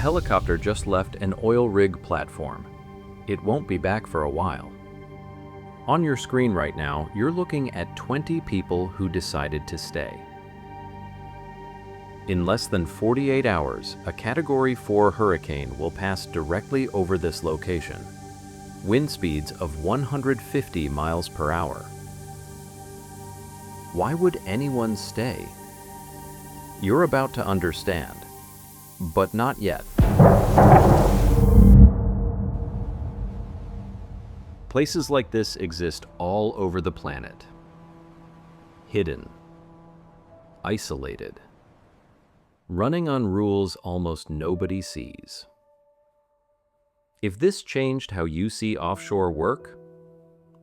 helicopter just left an oil rig platform. It won't be back for a while. On your screen right now, you're looking at 20 people who decided to stay. In less than 48 hours, a Category 4 hurricane will pass directly over this location. Wind speeds of 150 miles per hour. Why would anyone stay? You're about to understand, but not yet. Places like this exist all over the planet. Hidden. Isolated. Running on rules almost nobody sees. If this changed how you see offshore work,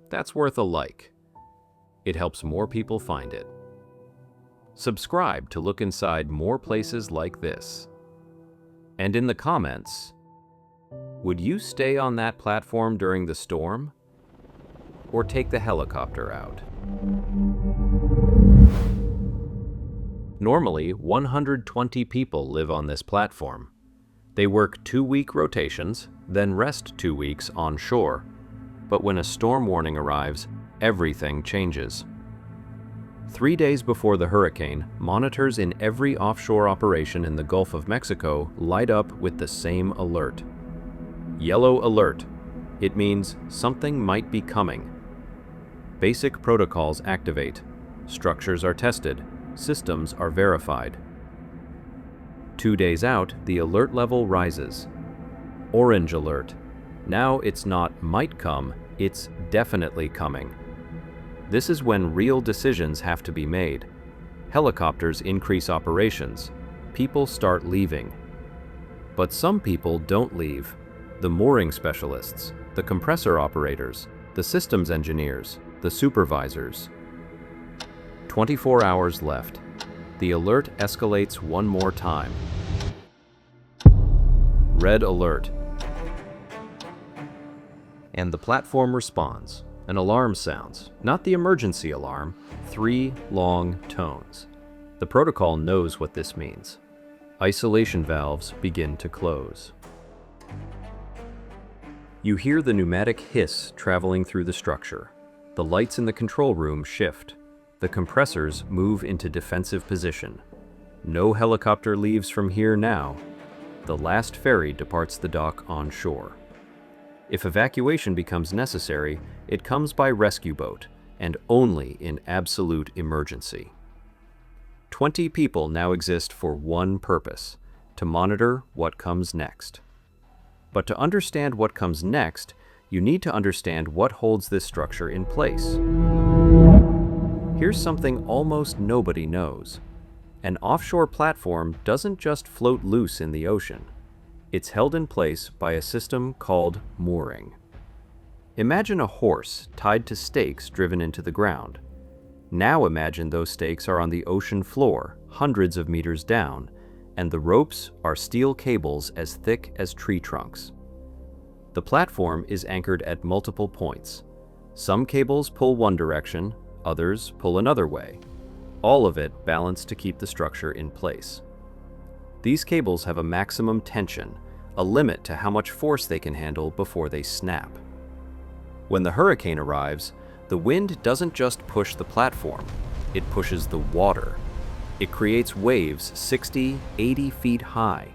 that's worth a like. It helps more people find it. Subscribe to look inside more places like this. And in the comments, would you stay on that platform during the storm? Or take the helicopter out? Normally, 120 people live on this platform. They work 2-week rotations, then rest 2 weeks on shore. But when a storm warning arrives, everything changes. 3 days before the hurricane, monitors in every offshore operation in the Gulf of Mexico light up with the same alert. Yellow alert. It means something might be coming. Basic protocols activate. Structures are tested. Systems are verified. 2 days out, the alert level rises. Orange alert. Now it's not might come, it's definitely coming. This is when real decisions have to be made. Helicopters increase operations. People start leaving. But some people don't leave. The mooring specialists, the compressor operators, the systems engineers, the supervisors. 24 hours left. The alert escalates one more time. Red alert. And the platform responds. An alarm sounds, not the emergency alarm, 3 long tones. The protocol knows what this means. Isolation valves begin to close. You hear the pneumatic hiss traveling through the structure. The lights in the control room shift. The compressors move into defensive position. No helicopter leaves from here now. The last ferry departs the dock on shore. If evacuation becomes necessary, it comes by rescue boat, and only in absolute emergency. 20 people now exist for one purpose: to monitor what comes next. But to understand what comes next, you need to understand what holds this structure in place. Here's something almost nobody knows. An offshore platform doesn't just float loose in the ocean. It's held in place by a system called mooring. Imagine a horse tied to stakes driven into the ground. Now imagine those stakes are on the ocean floor, hundreds of meters down, and the ropes are steel cables as thick as tree trunks. The platform is anchored at multiple points. Some cables pull one direction, others pull another way. All of it balanced to keep the structure in place. These cables have a maximum tension, a limit to how much force they can handle before they snap. When the hurricane arrives, the wind doesn't just push the platform, it pushes the water. It creates waves 60, 80 feet high.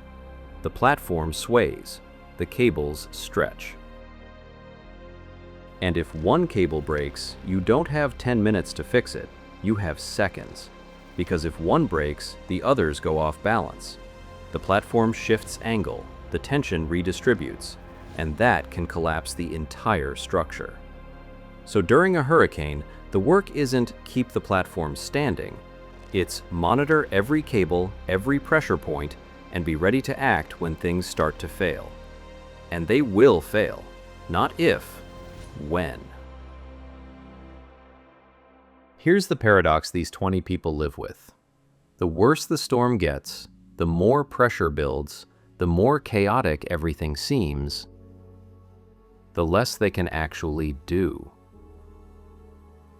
The platform sways, the cables stretch. And if one cable breaks, you don't have 10 minutes to fix it, you have seconds. Because if one breaks, the others go off balance. The platform shifts angle, the tension redistributes, and that can collapse the entire structure. So during a hurricane, the work isn't keep the platform standing, it's monitor every cable, every pressure point, and be ready to act when things start to fail. And they will fail, not if, when. Here's the paradox these 20 people live with. The worse the storm gets, the more pressure builds, the more chaotic everything seems, the less they can actually do.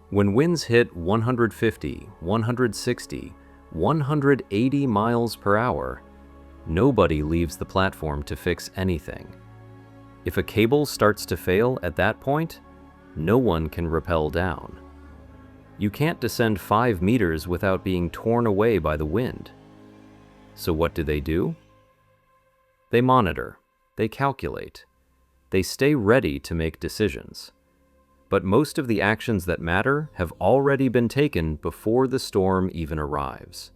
When winds hit 150, 160, 180 miles per hour, Nobody leaves the platform to fix anything. If a cable starts to fail at that point, no one can rappel down. You can't descend 5 meters without being torn away by the wind. So what do? They monitor, they calculate, they stay ready to make decisions. But most of the actions that matter have already been taken before the storm even arrives.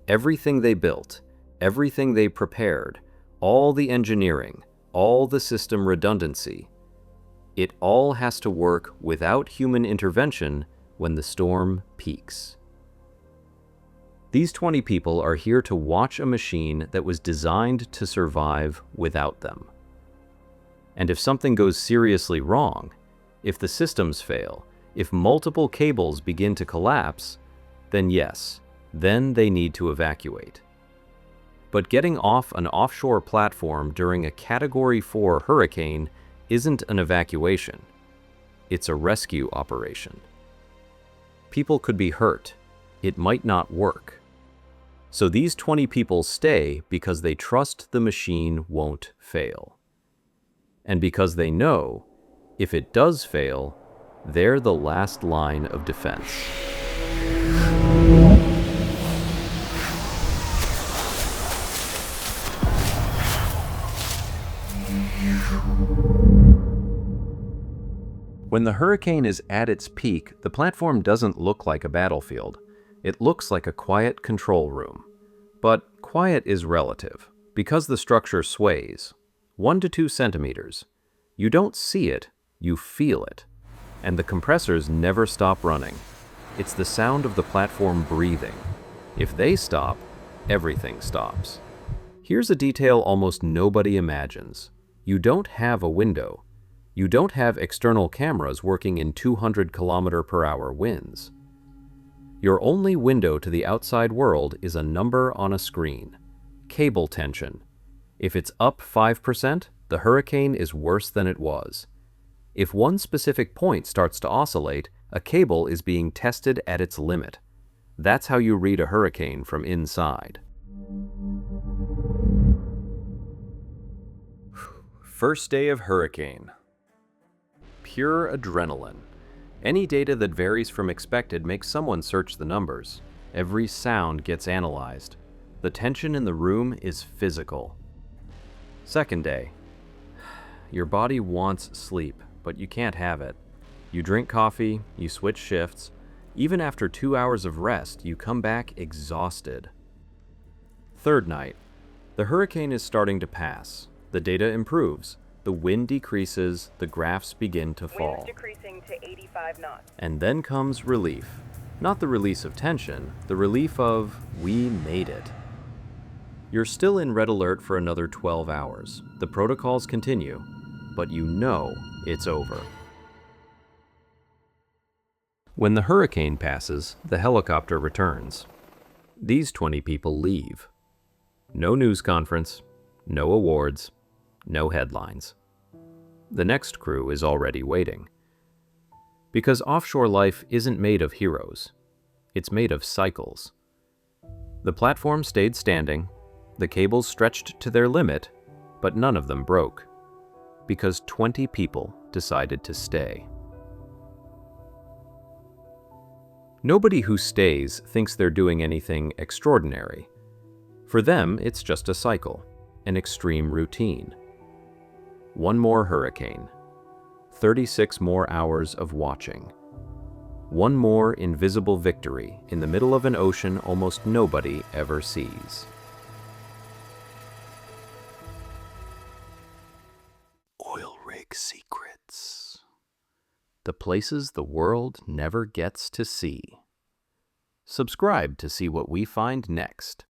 Everything they built, everything they prepared, all the engineering, all the system redundancy, it all has to work without human intervention when the storm peaks. These 20 people are here to watch a machine that was designed to survive without them. And if something goes seriously wrong, if the systems fail, if multiple cables begin to collapse, then yes, then they need to evacuate. But getting off an offshore platform during a Category 4 hurricane isn't an evacuation. It's a rescue operation. People could be hurt. It might not work. So these 20 people stay because they trust the machine won't fail. And because they know, if it does fail, they're the last line of defense. When the hurricane is at its peak, the platform doesn't look like a battlefield. It looks like a quiet control room. But quiet is relative, because the structure sways, 1 to 2 centimeters. You don't see it, you feel it. And the compressors never stop running. It's the sound of the platform breathing. If they stop, everything stops. Here's a detail almost nobody imagines. You don't have a window. You don't have external cameras working in 200 km/h winds. Your only window to the outside world is a number on a screen. Cable tension. If it's up 5%, the hurricane is worse than it was. If one specific point starts to oscillate, a cable is being tested at its limit. That's how you read a hurricane from inside. First day of hurricane. Pure adrenaline. Any data that varies from expected makes someone search the numbers. Every sound gets analyzed. The tension in the room is physical. Second day. Your body wants sleep, but you can't have it. You drink coffee, you switch shifts. Even after 2 hours of rest, you come back exhausted. Third night. The hurricane is starting to pass. The data improves. The wind decreases, the graphs begin to fall. Winds decreasing to 85 knots. And then comes relief. Not the release of tension, the relief of, we made it. You're still in red alert for another 12 hours. The protocols continue, but you know it's over. When the hurricane passes, the helicopter returns. These 20 people leave. No news conference, no awards, no headlines. The next crew is already waiting. Because offshore life isn't made of heroes. It's made of cycles. The platform stayed standing, the cables stretched to their limit, but none of them broke. Because 20 people decided to stay. Nobody who stays thinks they're doing anything extraordinary. For them, it's just a cycle, an extreme routine. One more hurricane, 36 more hours of watching. One more invisible victory in the middle of an ocean almost nobody ever sees. Oil rig secrets. The places the world never gets to see. Subscribe to see what we find next.